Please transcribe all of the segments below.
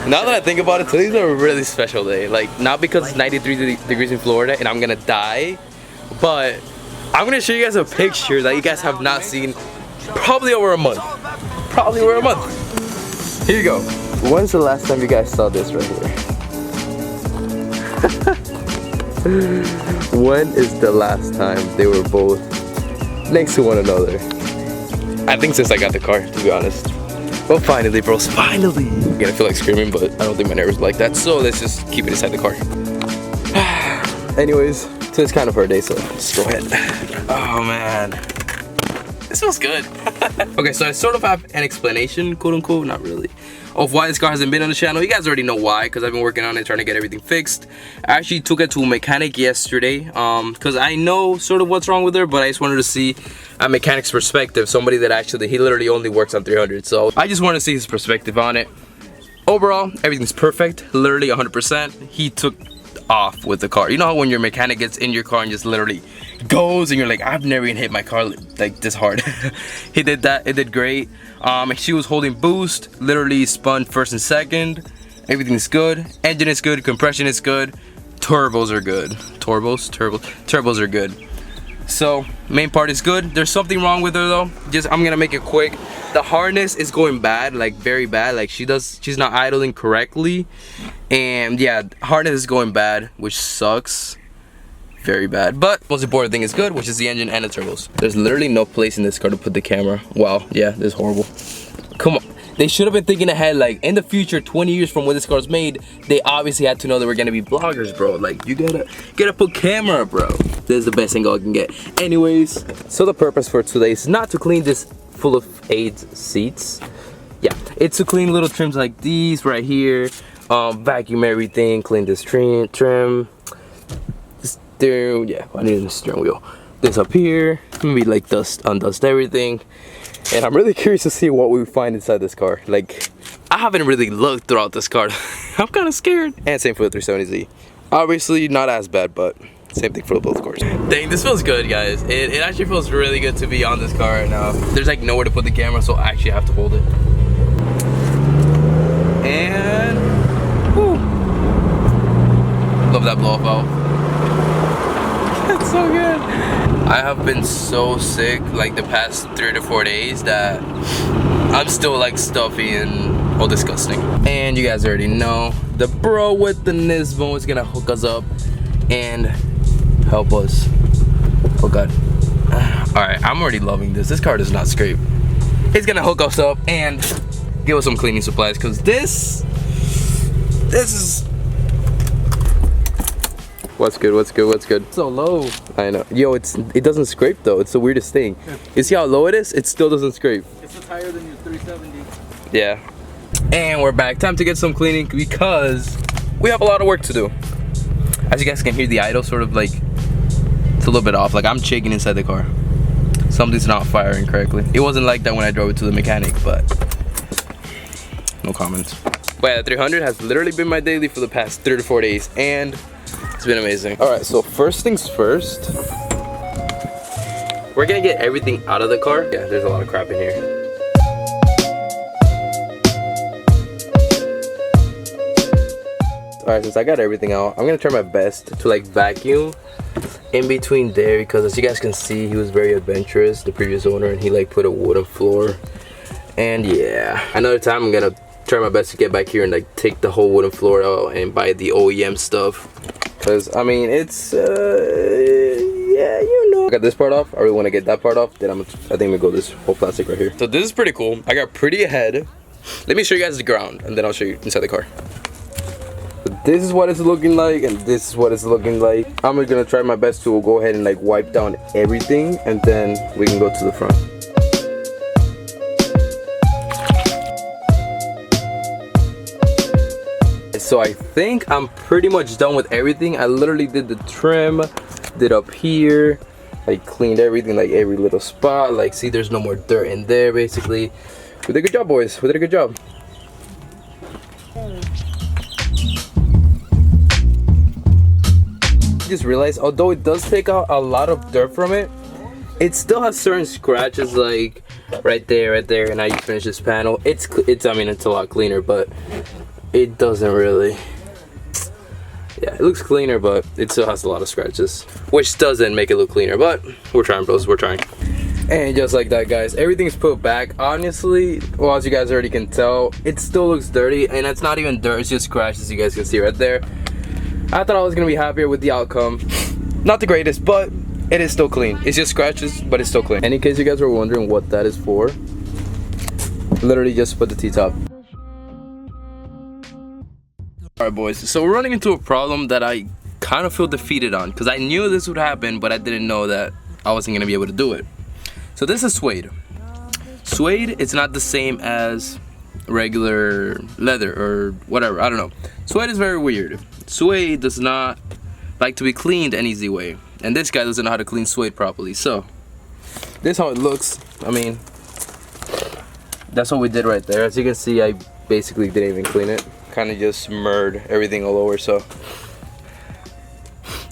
Now that I think about it, today's a really special day. Like, not because it's 93 degrees in Florida and I'm gonna die, but I'm gonna show you guys a picture that you guys have not seen probably over a month. Probably over a month. Here you go. When's the last time you guys saw this right here? When is the last time they were both next to one another? I think since I got the car, to be honest. Well, finally, bros, finally! I'm gonna feel like screaming, but I don't think my nerves like that, so let's just keep it inside the car. Anyways, today's kind of her day, so let's go ahead. Oh man, this smells good. Okay, so I sort of have an explanation, quote unquote, not really, of why this car hasn't been on the channel. You guys already know why, because I've been working on it, trying to get everything fixed. I actually took it to a mechanic yesterday, because I know sort of what's wrong with her, but I just wanted to see a mechanic's perspective, somebody that actually, he literally only works on 300, so I just want to see his perspective on it. Overall, everything's perfect, literally 100%. He took off with the car. You know how when your mechanic gets in your car and just literally goes and you're like, I've never even hit my car like this hard. He did that, it did great. She was holding boost, literally spun first and second. Everything's good, engine is good, compression is good, turbos are good. Turbos are good. So main part is good. There's something wrong with her though. I'm gonna make it quick. The harness is going bad, like very bad. Like she's not idling correctly, and yeah, harness is going bad, which sucks, very bad. But most important thing is good, which is the engine and the turbos. There's literally no place in this car to put the camera. Wow, yeah, this is horrible. Come on. They should have been thinking ahead, like in the future, 20 years from when this car's made, they obviously had to know that we're gonna be vloggers, bro. Like you gotta put camera, bro. This is the best angle I can get. Anyways, so the purpose for today is not to clean this full of AIDS seats. Yeah, it's to clean little trims like these right here, vacuum everything, clean this trim, steering, yeah, I need a steering wheel. This up here, maybe like undust everything. And I'm really curious to see what we find inside this car. Like, I haven't really looked throughout this car. I'm kind of scared. And same for the 370z. Obviously, not as bad, but same thing for both cars. Dang, this feels good, guys. It actually feels really good to be on this car right now. There's like nowhere to put the camera, so I actually have to hold it. And, whew. Love that blow off valve. It's so good. I have been so sick like the past 3 to 4 days that I'm still like stuffy and all disgusting. And you guys already know the bro with the Nismo is gonna hook us up and help us. Oh god. Alright, I'm already loving this. This car does not scrape. He's gonna hook us up and give us some cleaning supplies, because this is What's good? So low. I know. Yo, it doesn't scrape though. It's the weirdest thing. You see how low it is? It still doesn't scrape. It's higher than your 370. Yeah. And we're back. Time to get some cleaning because we have a lot of work to do. As you guys can hear, the idle sort of like, it's a little bit off. Like I'm shaking inside the car. Something's not firing correctly. It wasn't like that when I drove it to the mechanic, but no comments. But yeah, the 300 has literally been my daily for the past 3 to 4 days, and it's been amazing. All right, so first things first, we're gonna get everything out of the car. Yeah, there's a lot of crap in here. All right, since I got everything out, I'm gonna try my best to like vacuum in between there, because as you guys can see, he was very adventurous, the previous owner, and he like put a wooden floor. And yeah, another time I'm gonna try my best to get back here and like take the whole wooden floor out and buy the OEM stuff. Cause I mean, it's yeah, you know. I got this part off. I really want to get that part off. Then I think I'm gonna go this whole plastic right here. So this is pretty cool. I got pretty ahead. Let me show you guys the ground, and then I'll show you inside the car. But this is what it's looking like, and this is what it's looking like. I'm gonna try my best to go ahead and like wipe down everything, and then we can go to the front. So I think I'm pretty much done with everything. I literally did the trim, did up here, like cleaned everything, like every little spot. Like see, there's no more dirt in there basically. We did a good job, boys. We did a good job. Just realized, although it does take out a lot of dirt from it, it still has certain scratches, like right there, and now you finish this panel. I mean, it's a lot cleaner, but it doesn't really. Yeah, it looks cleaner, but it still has a lot of scratches, which doesn't make it look cleaner, but we're trying, bros, we're trying. And just like that, guys, everything's put back. Honestly, well, as you guys already can tell, it still looks dirty, and it's not even dirt, it's just scratches, you guys can see right there. I thought I was gonna be happier with the outcome. Not the greatest, but it is still clean. It's just scratches, but it's still clean. And in case you guys were wondering what that is for, literally just put the T-top. Alright, boys, so we're running into a problem that I kind of feel defeated on, because I knew this would happen, but I didn't know that I wasn't going to be able to do it. So this is suede. Suede, it's not the same as regular leather or whatever, I don't know. Suede is very weird. Suede does not like to be cleaned an easy way, and this guy doesn't know how to clean suede properly. So this is how it looks. I mean, that's what we did right there. As you can see, I basically didn't even clean it. Kind of just smeared everything all over, so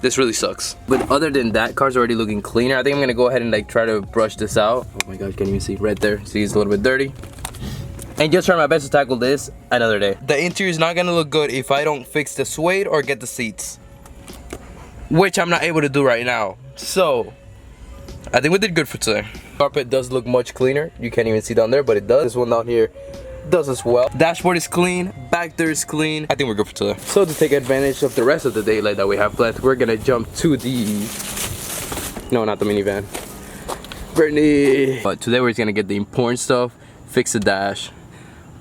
this really sucks. But other than that, car's already looking cleaner. I think I'm gonna go ahead and like try to brush this out. Oh my god, can't even see right there. See, it's a little bit dirty. And just try my best to tackle this another day. The interior is not gonna look good if I don't fix the suede or get the seats, which I'm not able to do right now. So I think we did good for today. Carpet does look much cleaner. You can't even see down there, but it does. This one down here does as well. Dashboard is clean, back there is clean. I think we're good for today. So to take advantage of the rest of the daylight that we have left, we're gonna jump to the, no, not the minivan, Brittany. But today we're just gonna get the important stuff, fix the dash,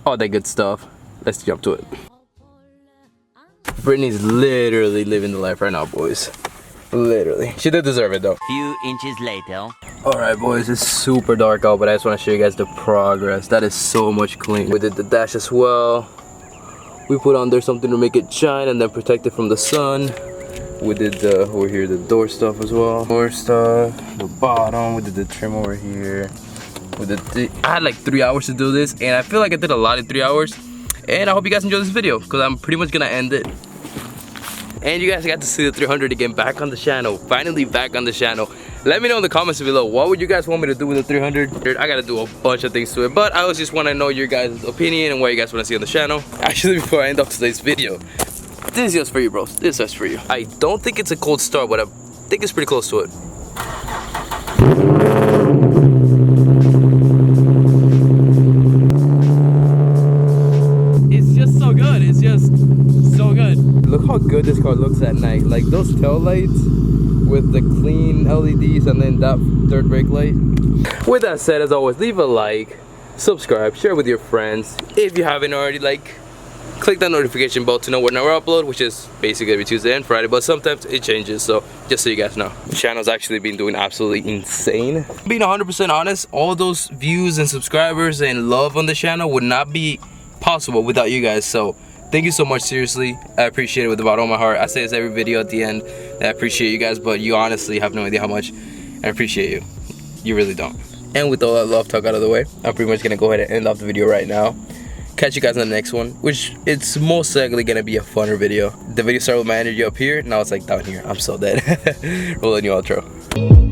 all that good stuff. Let's jump to it. Brittany's literally living the life right now, boys. Literally. She did deserve it though. Few inches later. Alright, boys, it's super dark out, but I just want to show you guys the progress. That is so much clean. We did the dash as well. We put on there something to make it shine and then protect it from the sun. We did the, over here, the door stuff as well. Door stuff, the bottom, we did the trim over here. We did I had like 3 hours to do this, and I feel like I did a lot in 3 hours. And I hope you guys enjoyed this video, because I'm pretty much gonna end it. And you guys got to see the 300 again, back on the channel. Finally back on the channel. Let me know in the comments below, what would you guys want me to do with the 300? I gotta do a bunch of things to it, but I just want to know your guys' opinion and what you guys want to see on the channel. Actually, before I end off today's video, this is just for you, bros. This is just for you. I don't think it's a cold start, but I think it's pretty close to it. It's just so good. It's just so good. Look how good this car looks at night. Like those tail lights with the clean LEDs and then that third brake light. With that said, as always, leave a like, subscribe, share with your friends. If you haven't already, like, click that notification bell to know when I upload, which is basically every Tuesday and Friday, but sometimes it changes, so just so you guys know. The channel's actually been doing absolutely insane. Being 100% honest, all those views and subscribers and love on the channel would not be possible without you guys, so thank you so much, seriously. I appreciate it with about all my heart. I say this every video at the end. I appreciate you guys, but you honestly have no idea how much I appreciate you. You really don't. And with all that love talk out of the way, I'm pretty much gonna go ahead and end off the video right now. Catch you guys in the next one, which it's most likely gonna be a funner video. The video started with my energy up here, now it's like down here. I'm so dead. Rolling you outro.